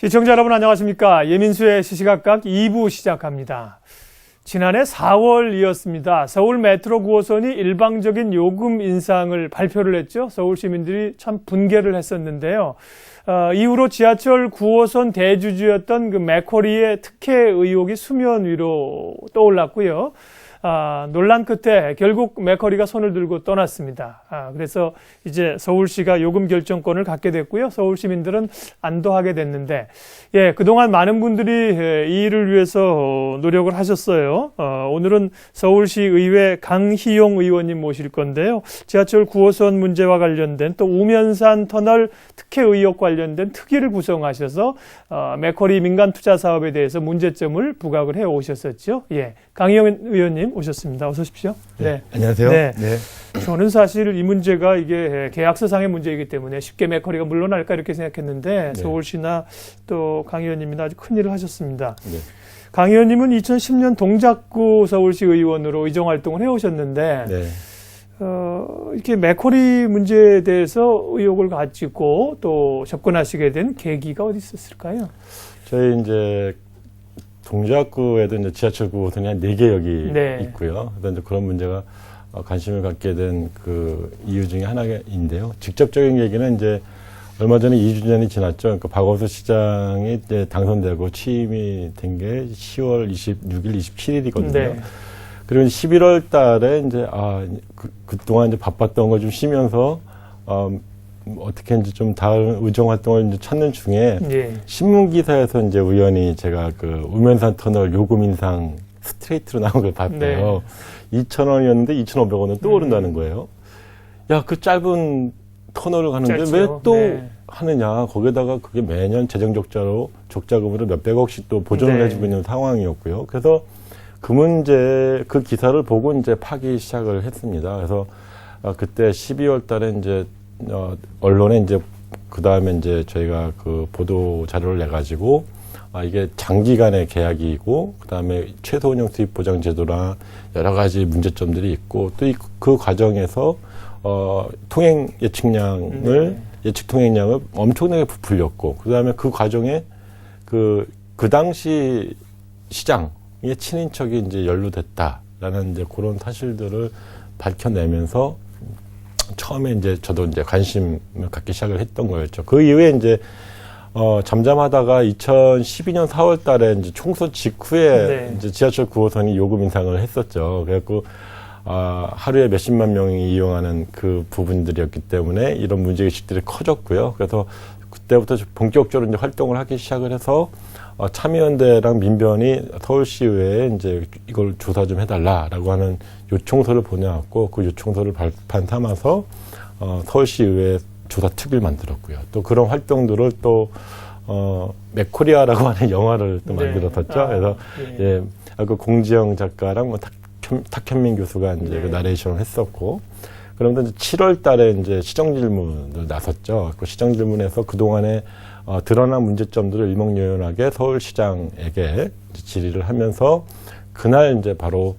시청자 여러분 안녕하십니까. 예민수의 시시각각 2부 시작합니다. 지난해 4월이었습니다. 서울 메트로 9호선이 일방적인 요금 인상을 발표를 했죠. 서울 시민들이 참 분개를 했었는데요. 이후로 지하철 9호선 대주주였던 그 맥쿼리의 특혜 의혹이 수면 위로 떠올랐고요. 논란 끝에 결국 맥쿼리가 손을 들고 떠났습니다. 그래서 이제 서울시가 요금 결정권을 갖게 됐고요. 서울 시민들은 안도하게 됐는데, 그동안 많은 분들이 이 일을 위해서 노력을 하셨어요. 오늘은 서울시 의회 강희용 의원님 모실 건데요. 지하철 9호선 문제와 관련된 또 우면산 터널 특혜 의혹 관련된 특위를 구성하셔서 맥쿼리 민간 투자 사업에 대해서 문제점을 부각을 해 오셨었죠. 강희용 의원님 오셨습니다. 어서 오십시오. 네. 안녕하세요. 네. 저는 사실 이 문제가 이게 계약서상의 문제이기 때문에 쉽게 맥쿼리가 물러날까 이렇게 생각했는데 서울시나 또 강 의원님이 아주 큰 일을 하셨습니다. 강 의원님은 2010년 동작구 서울시 의원으로 의정 활동을 해오셨는데 이렇게 맥쿼리 문제에 대해서 의혹을 가지고 또 접근하시게 된 계기가 어디 있었을까요? 저희 이제 동작구에도 이제 지하철 9호선이 한 4개역이 있고요. 그래서 이제 그런 문제가 관심을 갖게 된 그 이유 중에 하나인데요. 직접적인 얘기는 이제 얼마 전에 2주년이 지났죠. 그러니까 박원순 시장이 이제 당선되고 취임이 된 게 10월 26일, 27일이거든요. 그리고 11월 달에 이제, 그동안 이제 바빴던 걸 좀 쉬면서, 어떻게 이제 좀 다른 의정 활동을 이제 찾는 중에, 신문 기사에서 이제 우연히 제가 그 우면산 터널 요금 인상 스트레이트로 나온 걸 봤대요. 2,000원이었는데 2,500원은 또 오른다는 거예요. 야, 그 짧은 터널을 가는데 왜 또 하느냐. 거기다가 그게 매년 재정 적자금으로 몇백억씩 또 보존을 해주고 있는 상황이었고요. 그래서 그 기사를 보고 이제 파기 시작을 했습니다. 그래서 그때 12월 달에 이제 언론에 이제 그 다음에 이제 저희가 그 보도 자료를 내 가지고 이게 장기간의 계약이고 그 다음에 최소 운영 수입 보장 제도나 여러 가지 문제점들이 있고 또 그 과정에서 통행 예측 통행량을 엄청나게 부풀렸고 그 다음에 그 과정에 그 당시 시장의 친인척이 이제 연루됐다라는 이제 그런 사실들을 밝혀내면서 처음에 이제 저도 이제 관심을 갖기 시작을 했던 거였죠. 그 이후에 이제 잠잠하다가 2012년 4월 달에 이제 총선 직후에 이제 지하철 9호선이 요금 인상을 했었죠. 그래갖고 하루에 몇십만 명이 이용하는 그 부분들이었기 때문에 이런 문제의식들이 커졌고요. 그래서 그때부터 본격적으로 이제 활동을 하기 시작을 해서 참여연대랑 민변이 서울시의회에 이제 이걸 조사 좀 해달라라고 하는 요청서를 보내왔고 그 요청서를 발판 삼아서 서울시의회 조사 특위를 만들었고요. 또 그런 활동들을 또 맥코리아라고 하는 영화를 또 만들었었죠. 그래서 그 공지영 작가랑 뭐 탁현민 교수가 이제 그 나레이션을 했었고, 그러면서 이제 7월 달에 이제 시정질문을 나섰죠. 그 시정질문에서 그동안에 드러난 문제점들을 일목요연하게 서울시장에게 질의를 하면서 그날 이제 바로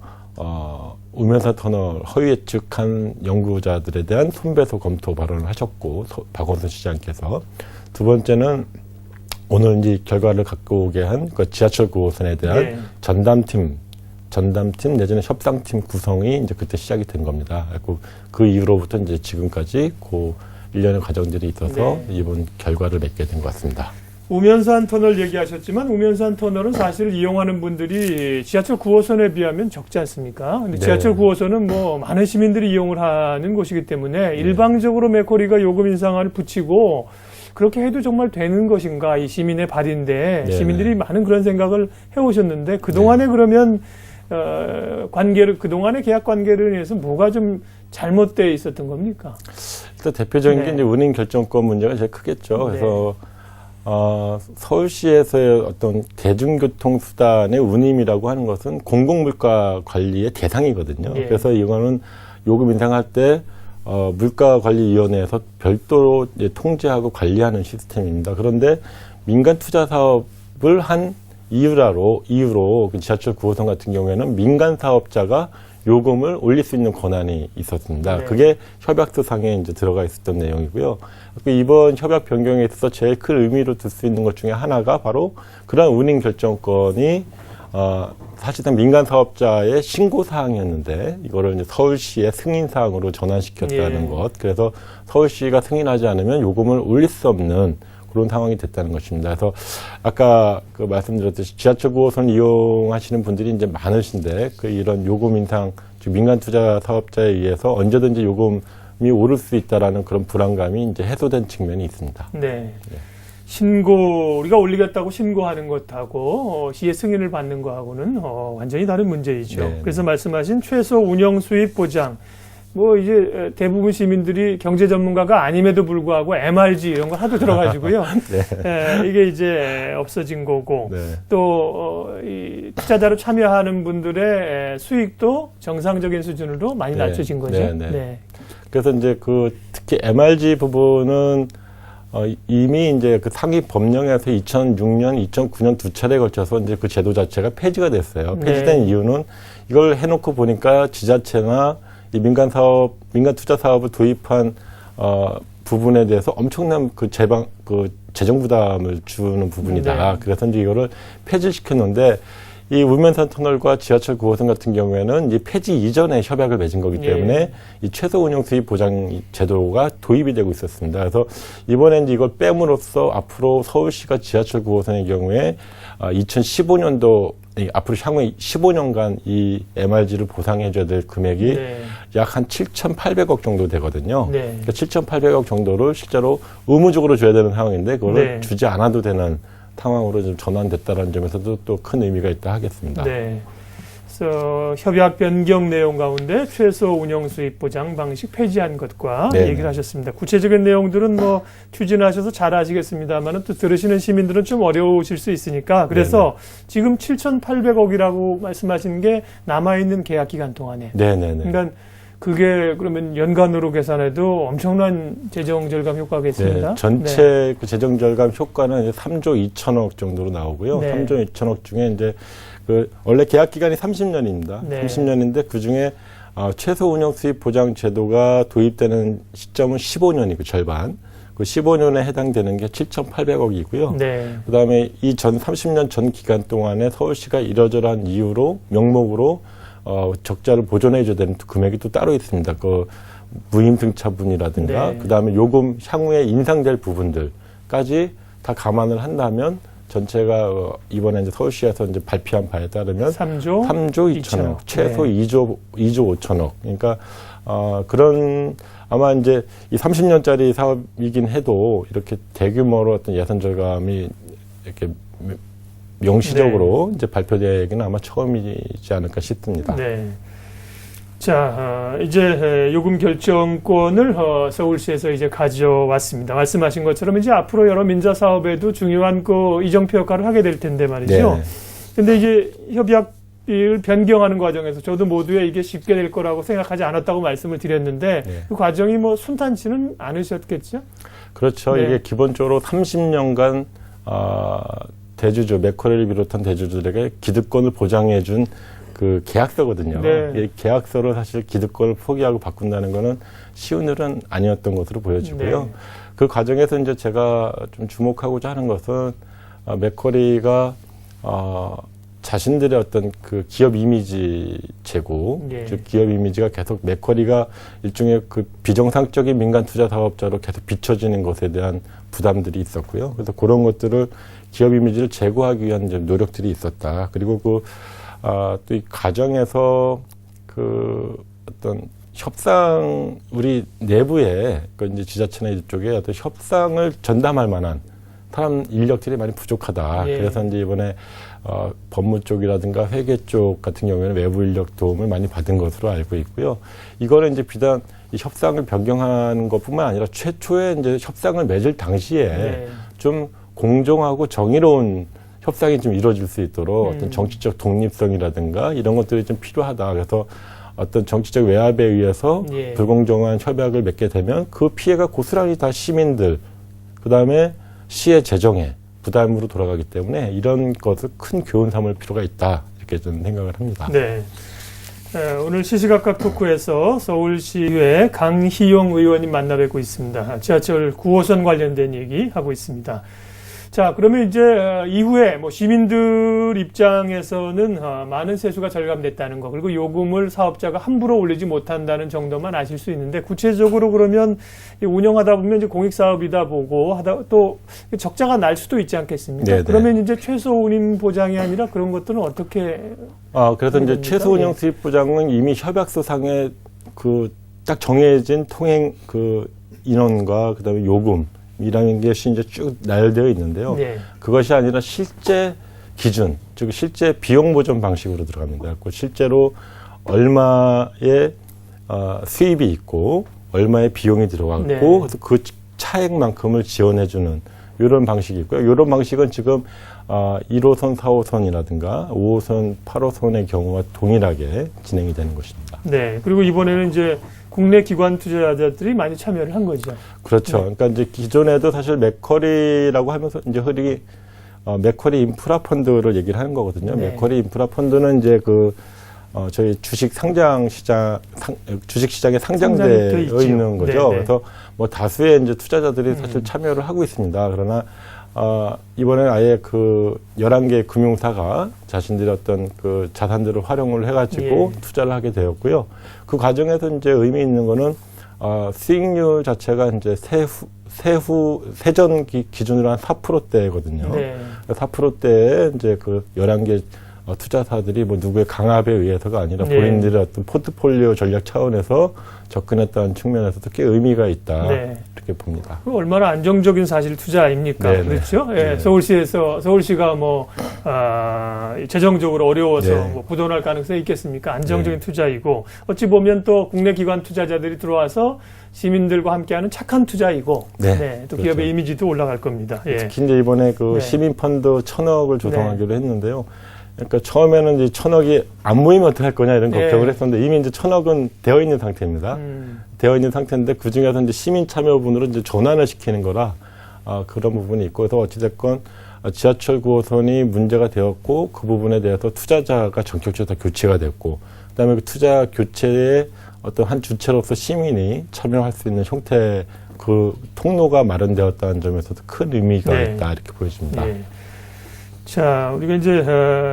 우면산 터널 허위 예측한 연구자들에 대한 손배소 검토 발언을 하셨고 박원순 시장께서 두 번째는 오늘 이제 결과를 갖고 오게 한 그 지하철 9호선에 대한 전담팀 내지는 협상팀 구성이 이제 그때 시작이 된 겁니다. 그 이후로부터 이제 지금까지 그 일련의 과정들이 있어서 이번 결과를 맺게 된 것 같습니다. 우면산 터널 얘기하셨지만 우면산 터널은 사실 이용하는 분들이 지하철 9호선에 비하면 적지 않습니까? 근데 지하철 9호선은 뭐 많은 시민들이 이용을 하는 곳이기 때문에 일방적으로 맥쿼리가 요금 인상을 붙이고 그렇게 해도 정말 되는 것인가 이 시민의 발인데 시민들이 많은 그런 생각을 해오셨는데 그동안에 그러면 그동안의 계약 관계를 위해서 뭐가 좀 잘못되어 있었던 겁니까? 일단 대표적인 게 이제 운임 결정권 문제가 제일 크겠죠. 그래서 서울시에서의 어떤 대중교통 수단의 운임이라고 하는 것은 공공물가 관리의 대상이거든요. 그래서 이거는 요금 인상할 때 물가관리위원회에서 별도로 이제 통제하고 관리하는 시스템입니다. 그런데 민간 투자 사업을 한 이유로 그 지하철 9호선 같은 경우에는 민간 사업자가 요금을 올릴 수 있는 권한이 있었습니다. 네. 그게 협약서상에 이제 들어가 있었던 내용이고요. 이번 협약 변경에 있어서 제일 큰 의미로 둘 수 있는 것 중에 하나가 바로 그런 운임 결정권이 사실상 민간 사업자의 신고 사항이었는데 이거를 이제 서울시의 승인 사항으로 전환시켰다는 예. 것. 그래서 서울시가 승인하지 않으면 요금을 올릴 수 없는 그런 상황이 됐다는 것입니다. 그래서 아까 그 말씀드렸듯이 지하철 9호선 이용하시는 분들이 이제 많으신데 이런 요금 인상, 즉 민간 투자 사업자에 의해서 언제든지 요금이 오를 수 있다라는 그런 불안감이 이제 해소된 측면이 있습니다. 네. 신고, 우리가 올리겠다고 신고하는 것하고 시의 승인을 받는 거하고는 완전히 다른 문제이죠. 네. 그래서 말씀하신 최소 운영 수입 보장, 뭐 이제 대부분 시민들이 경제 전문가가 아님에도 불구하고 MRG 이런 걸 하도 들어가지고요. 네. 이게 이제 없어진 거고 네. 또 이 투자자로 참여하는 분들의 수익도 정상적인 수준으로 많이 네. 낮춰진 거죠. 네. 네. 그래서 이제 특히 MRG 부분은 이미 이제 그 상위 법령에서 2006년, 2009년 두 차례에 걸쳐서 이제 그 제도 자체가 폐지가 됐어요. 폐지된 네. 이유는 이걸 해놓고 보니까 지자체나 이 민간 투자 사업을 도입한 부분에 대해서 엄청난 그 재정 부담을 주는 부분이다. 네. 그래서 이제 이거를 폐지시켰는데 이 우면산 터널과 지하철 9호선 같은 경우에는 이 폐지 이전에 협약을 맺은 거기 때문에 예. 이 최소 운영 수입 보장 제도가 도입이 되고 있었습니다. 그래서 이번에 이제 이걸 빼므로써 앞으로 서울시가 지하철 9호선의 경우에 2015년도 앞으로 향후 15년간 이 MRG를 보상해줘야 될 금액이 네. 약 한 7,800억 정도 되거든요. 네. 그러니까 7,800억 정도를 실제로 의무적으로 줘야 되는 상황인데 그거를 네. 주지 않아도 되는 상황으로 좀 전환됐다는 점에서도 또 큰 의미가 있다 하겠습니다. 네. 그래서 협약 변경 내용 가운데 최소 운영 수입 보장 방식 폐지한 것과 네네. 얘기를 하셨습니다. 구체적인 내용들은 뭐 추진하셔서 잘 아시겠습니다만 또 들으시는 시민들은 좀 어려우실 수 있으니까 그래서 지금 7,800억이라고 말씀하신 게 남아있는 계약 기간 동안에. 네네네. 그러니까 그게 그러면 연간으로 계산해도 엄청난 재정 절감 효과가 있습니다. 네, 전체 그 재정 절감 효과는 이제 3조 2천억 정도로 나오고요. 네. 3조 2천억 중에 이제 원래 계약 기간이 30년입니다. 네. 30년인데 그 중에 최소 운영 수입 보장 제도가 도입되는 시점은 15년이고 절반. 그 15년에 해당되는 게 7,800억이고요. 네. 그다음에 이 전 30년 전 기간 동안에 서울시가 이러저러한 이유로 명목으로 적자를 보존해줘야 되는 금액이 또 따로 있습니다. 그 무임승차분이라든가 네. 그다음에 요금 향후에 인상될 부분들까지 다 감안을 한다면 전체가 이번에 이제 서울시에서 이제 발표한 바에 따르면 3조 2천억, 최소 네. 2조 5천억. 그러니까 그런 아마 이제 이 30년짜리 사업이긴 해도 이렇게 대규모로 어떤 예산 절감이 이렇게 명시적으로 이제 발표되기는 아마 처음이지 않을까 싶습니다. 네. 자, 이제 요금 결정권을 서울시에서 이제 가져왔습니다. 말씀하신 것처럼 이제 앞으로 여러 민자 사업에도 중요한 그 이정표 역할을 하게 될 텐데 말이죠. 네. 근데 이제 협약을 변경하는 과정에서 저도 모두에 이게 쉽게 될 거라고 생각하지 않았다고 말씀을 드렸는데 네. 그 과정이 뭐 순탄치는 않으셨겠죠? 그렇죠. 네. 이게 기본적으로 30년간 대주주, 맥쿼리를 비롯한 대주주들에게 기득권을 보장해준 그 계약서거든요. 네. 이 계약서를 사실 기득권을 포기하고 바꾼다는 거는 쉬운 일은 아니었던 것으로 보여지고요. 네. 그 과정에서 이제 제가 좀 주목하고자 하는 것은 맥쿼리가 자신들의 어떤 그 기업 이미지 제고, 네. 즉 기업 이미지가 계속 맥쿼리가 일종의 그 비정상적인 민간 투자 사업자로 계속 비춰지는 것에 대한 부담들이 있었고요. 그래서 그런 것들을 기업 이미지를 제고하기 위한 이제 노력들이 있었다. 그리고 또 이 과정에서 그 어떤 협상, 우리 내부에, 그 이제 지자체나 이쪽에 어떤 협상을 전담할 만한 사람 인력들이 많이 부족하다. 예. 그래서 이제 이번에 법무 쪽이라든가 회계 쪽 같은 경우에는 외부 인력 도움을 많이 받은 것으로 알고 있고요. 이거는 이제 비단 이 협상을 변경하는 것뿐만 아니라 최초에 이제 협상을 맺을 당시에 네. 좀 공정하고 정의로운 협상이 좀 이루어질 수 있도록 어떤 정치적 독립성이라든가 이런 것들이 좀 필요하다. 그래서 어떤 정치적 외압에 의해서 예. 불공정한 협약을 맺게 되면 그 피해가 고스란히 다 시민들, 그 다음에 시의 재정에 부담으로 돌아가기 때문에 이런 것을 큰 교훈 삼을 필요가 있다. 이렇게 저는 생각을 합니다. 네. 오늘 시시각각 토크에서 서울시의회 강희용 의원님 만나 뵙고 있습니다. 지하철 9호선 관련된 얘기 하고 있습니다. 자, 그러면 이제 이후에 뭐 시민들 입장에서는 많은 세수가 절감됐다는 거, 그리고 요금을 사업자가 함부로 올리지 못한다는 정도만 아실 수 있는데, 구체적으로 그러면 운영하다 보면 이제 공익사업이다 보고 하다 또 적자가 날 수도 있지 않겠습니까? 네네. 그러면 이제 최소 운임 보장이 아니라 그런 것들은 어떻게? 그래서 이제 최소 운영 수입 보장은 이미 협약서상에 그 딱 정해진 통행 그 인원과 그다음에 요금 이라는 것이 이제 쭉 나열되어 있는데요. 네. 그것이 아니라 실제 기준, 즉 실제 비용 보전 방식으로 들어갑니다. 그 실제로 얼마의 수입이 있고 얼마의 비용이 들어갔고 네. 그래서 그 차액만큼을 지원해주는 이런 방식이 있고요. 이런 방식은 지금 1호선, 4호선이라든가 5호선, 8호선의 경우와 동일하게 진행이 되는 것입니다. 네. 그리고 이번에는 이제 국내 기관 투자자들이 많이 참여를 한 거죠. 그렇죠. 네. 그러니까 이제 기존에도 사실 맥쿼리라고 하면서 이제 흔히 맥쿼리 인프라 펀드를 얘기를 하는 거거든요. 네. 맥쿼리 인프라 펀드는 이제 저희 주식 시장에 상장되어 있는 거죠. 네네. 그래서 뭐 다수의 이제 투자자들이 사실 참여를 하고 있습니다. 그러나 이번에 아예 그 11개 금융사가 자신들의 어떤 그 자산들을 활용을 해가지고 투자를 하게 되었고요. 그 과정에서 이제 의미 있는 거는 수익률 자체가 이제 세전 기준으로 한 4%대거든요. 네. 4%대에 이제 그 11개 투자사들이 뭐 누구의 강압에 의해서가 아니라 네. 본인들의 어떤 포트폴리오 전략 차원에서 접근했다는 측면에서도 꽤 의미가 있다. 네. 이렇게 봅니다. 얼마나 안정적인 사실 투자 아닙니까? 네네. 그렇죠? 예, 네. 서울시가 뭐, 재정적으로 어려워서 네. 뭐 부도날 가능성이 있겠습니까? 안정적인 투자이고, 어찌 보면 또 국내 기관 투자자들이 들어와서 시민들과 함께하는 착한 투자이고, 네. 또 그렇죠. 기업의 이미지도 올라갈 겁니다. 예. 특히 이제 이번에 그 네. 시민펀드 1,000억을 조성하기로 했는데요. 그러니까 처음에는 이제 1,000억이 안 모이면 어떡할 거냐 이런 네. 걱정을 했었는데 이미 이제 1,000억은 되어 있는 상태입니다. 되어 있는 상태인데 그 중에서 이제 시민 참여분으로 이제 전환을 시키는 거라 그런 부분이 있고 그래서 어찌됐건 지하철 9호선이 문제가 되었고 그 부분에 대해서 투자자가 전격적으로 다 교체가 됐고 그다음에 그 투자 교체에 어떤 한 주체로서 시민이 참여할 수 있는 형태 그 통로가 마련되었다는 점에서도 큰 의미가 네. 있다 이렇게 보여집니다. 예. 자, 우리가 이제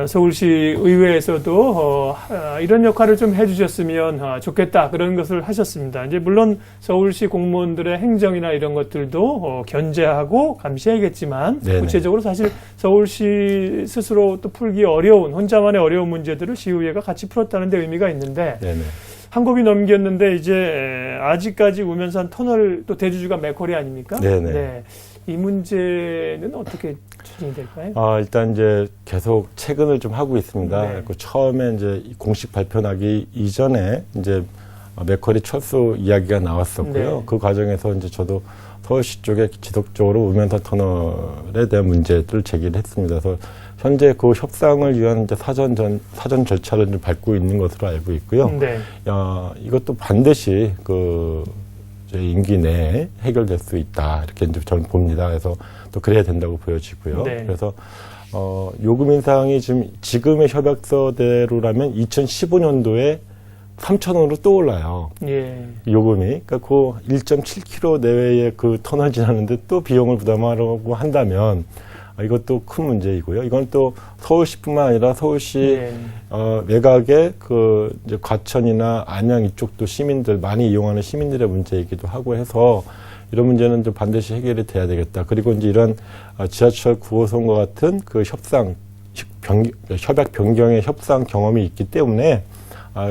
서울시 의회에서도 이런 역할을 좀 해주셨으면 좋겠다 그런 것을 하셨습니다. 이제 물론 서울시 공무원들의 행정이나 이런 것들도 견제하고 감시해야겠지만 네네. 구체적으로 사실 서울시 스스로 또 풀기 어려운 혼자만의 어려운 문제들을 시의회가 같이 풀었다는 데 의미가 있는데 네네. 한 곱이 넘겼는데 이제 아직까지 우면산 터널 또 대주주가 맥쿼리 아닙니까? 네네. 네. 이 문제는 어떻게 추진이 될까요? 일단 이제 계속 체근을 좀 하고 있습니다. 네. 그 처음에 이제 공식 발표 나기 이전에 이제 맥쿼리 철수 이야기가 나왔었고요. 네. 그 과정에서 이제 저도 서울시 쪽에 지속적으로 우면산 터널에 대한 문제들을 제기를 했습니다. 그래서 현재 그 협상을 위한 이제 사전 절차를 좀 밟고 있는 것으로 알고 있고요. 네. 이것도 반드시 제 임기 내에 해결될 수 있다. 이렇게 이제 저는 봅니다. 그래서 또 그래야 된다고 보여지고요. 네. 그래서, 요금 인상이 지금의 협약서대로라면 2015년도에 3,000원으로 또 올라요. 예. 요금이. 그러니까 그 1.7km 내외의 그 터널 지나는데 또 비용을 부담하려고 한다면 이것도 큰 문제이고요. 이건 또 서울시뿐만 아니라 서울시 외곽의 이제 과천이나 안양 이쪽도 시민들 많이 이용하는 시민들의 문제이기도 하고 해서 이런 문제는 좀 반드시 해결이 돼야 되겠다. 그리고 이제 이런 지하철 9호선과 같은 그 협약 변경의 협상 경험이 있기 때문에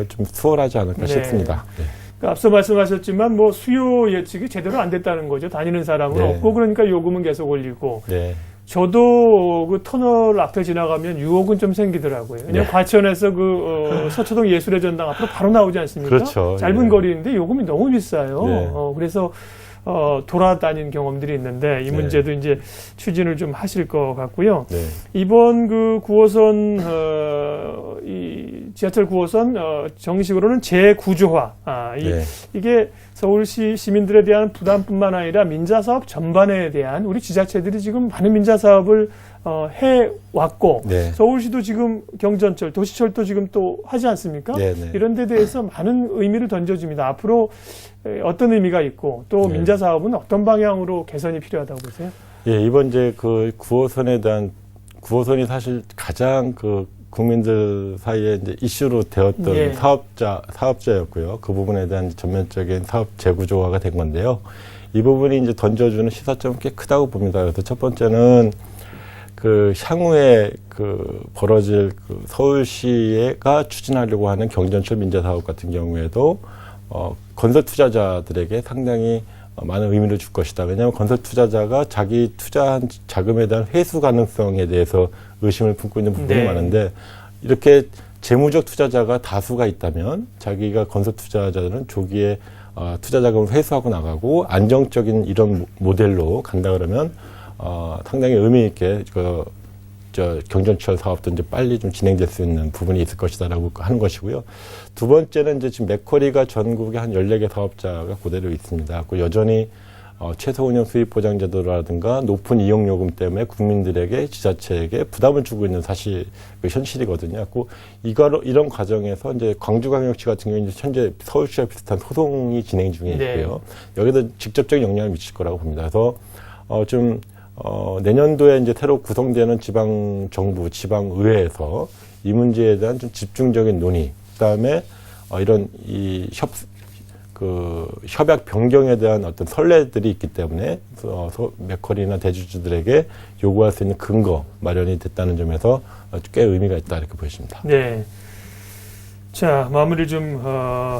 좀 수월하지 않을까 싶습니다. 네. 그러니까 앞서 말씀하셨지만 뭐 수요 예측이 제대로 안 됐다는 거죠. 다니는 사람은 없고 그러니까 요금은 계속 올리고. 네. 저도 그 터널 앞에 지나가면 유혹은 좀 생기더라고요. 왜냐면 과천에서 서초동 예술의 전당 앞으로 바로 나오지 않습니까? 그렇죠. 짧은 거리인데 요금이 너무 비싸요. 네. 그래서 돌아다닌 경험들이 있는데 이 문제도 이제 추진을 좀 하실 것 같고요. 네. 이번 그 9호선 이 지하철 9호선 정식으로는 재구조화. 이게 서울시 시민들에 대한 부담뿐만 아니라 민자사업 전반에 대한 우리 지자체들이 지금 많은 민자사업을 해왔고 네. 서울시도 지금 경전철, 도시철도 지금 또 하지 않습니까? 네, 네. 이런 데 대해서 많은 의미를 던져줍니다. 앞으로 어떤 의미가 있고 또 네. 민자 사업은 어떤 방향으로 개선이 필요하다고 보세요? 예, 이번 이제 그 9호선에 대한 9호선이 사실 가장 그 국민들 사이에 이제 이슈로 되었던 예. 사업자였고요. 그 부분에 대한 전면적인 사업 재구조화가 된 건데요. 이 부분이 이제 던져주는 시사점은 꽤 크다고 봅니다. 그래서 첫 번째는 그 향후에 그 벌어질 그 서울시가 추진하려고 하는 경전철 민자 사업 같은 경우에도 건설 투자자들에게 상당히 많은 의미를 줄 것이다. 왜냐하면 건설 투자자가 자기 투자한 자금에 대한 회수 가능성에 대해서 의심을 품고 있는 부분이 네. 많은데 이렇게 재무적 투자자가 다수가 있다면 자기가 건설 투자자들은 조기에 투자 자금을 회수하고 나가고 안정적인 이런 모델로 간다 그러면 상당히 의미 있게 경전철 사업도 이제 빨리 좀 진행될 수 있는 부분이 있을 것이다라고 하는 것이고요. 두 번째는 이제 지금 맥쿼리가 전국에 한 14개 사업자가 그대로 있습니다. 그 여전히 최소 운영 수입 보장 제도라든가 높은 이용 요금 때문에 국민들에게 지자체에게 부담을 주고 있는 사실 그 현실이거든요. 이런 과정에서 이제 광주광역시 같은 경우는 현재 서울시와 비슷한 소송이 진행 중에 있고요. 네. 여기도 직접적인 영향을 미칠 거라고 봅니다. 그래서 내년도에 이제 새로 구성되는 지방 정부, 지방 의회에서 이 문제에 대한 좀 집중적인 논의, 그다음에 이런 협약 변경에 대한 어떤 선례들이 있기 때문에 맥쿼리나 대주주들에게 요구할 수 있는 근거 마련이 됐다는 점에서 꽤 의미가 있다 이렇게 보여집니다. 네. 자, 마무리 좀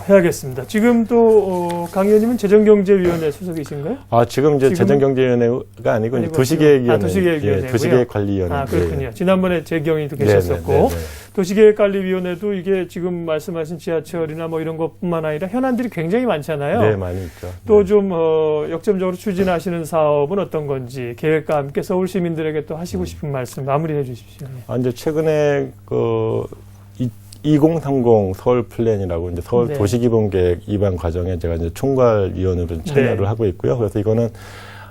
해야겠습니다. 지금 또 강 의원님은 재정경제위원회 소속이신가요? 지금 이제 재정경제위원회가 아니고 이제 도시계획위원회, 도시계획위원회고요. 도시계획관리위원회. 그렇군요. 지난번에 재경위도 계셨었고 도시계획관리위원회도 이게 지금 말씀하신 지하철이나 뭐 이런 것뿐만 아니라 현안들이 굉장히 많잖아요. 네, 많이 있죠. 또 좀 역점적으로 추진하시는 사업은 어떤 건지 계획과 함께 서울 시민들에게 또 하시고 싶은 말씀 마무리해 주십시오. 이제 최근에 2030 서울 플랜이라고 이제 서울 도시기본계획 입안 과정에 제가 이제 총괄위원으로 참여를 하고 있고요. 그래서 이거는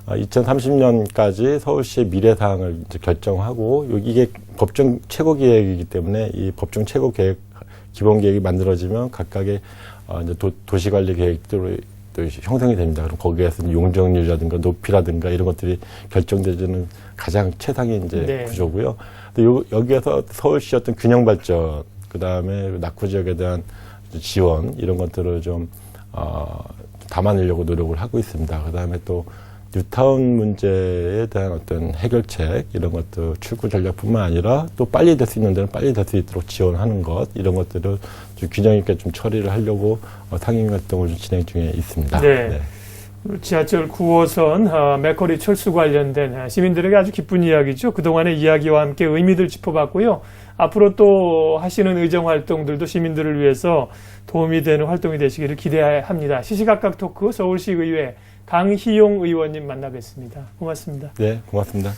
2030년까지 서울시의 미래 사항을 이제 결정하고 이게 법정 최고 계획이기 때문에 이 법정 최고 계획 기본 계획이 만들어지면 각각의 이제 도시관리 계획들이 또 형성이 됩니다. 그럼 거기에서 용적률이라든가 높이라든가 이런 것들이 결정되는 가장 최상의 이제 구조고요. 또 여기에서 서울시 어떤 균형 발전 그다음에 낙후 지역에 대한 지원 이런 것들을 좀 담아내려고 노력을 하고 있습니다. 그다음에 또 뉴타운 문제에 대한 어떤 해결책 이런 것도 출구 전략뿐만 아니라 또 빨리 될 수 있는 데는 빨리 될 수 있도록 지원하는 것 이런 것들을 좀 균형 있게 좀 처리를 하려고 상임 활동을 좀 진행 중에 있습니다. 네. 지하철 9호선 맥쿼리 철수 관련된 시민들에게 아주 기쁜 이야기죠. 그동안의 이야기와 함께 의미들 짚어봤고요. 앞으로 또 하시는 의정 활동들도 시민들을 위해서 도움이 되는 활동이 되시기를 기대합니다. 시시각각 토크 서울시의회 강희용 의원님 만나 뵙습니다. 고맙습니다. 네, 고맙습니다.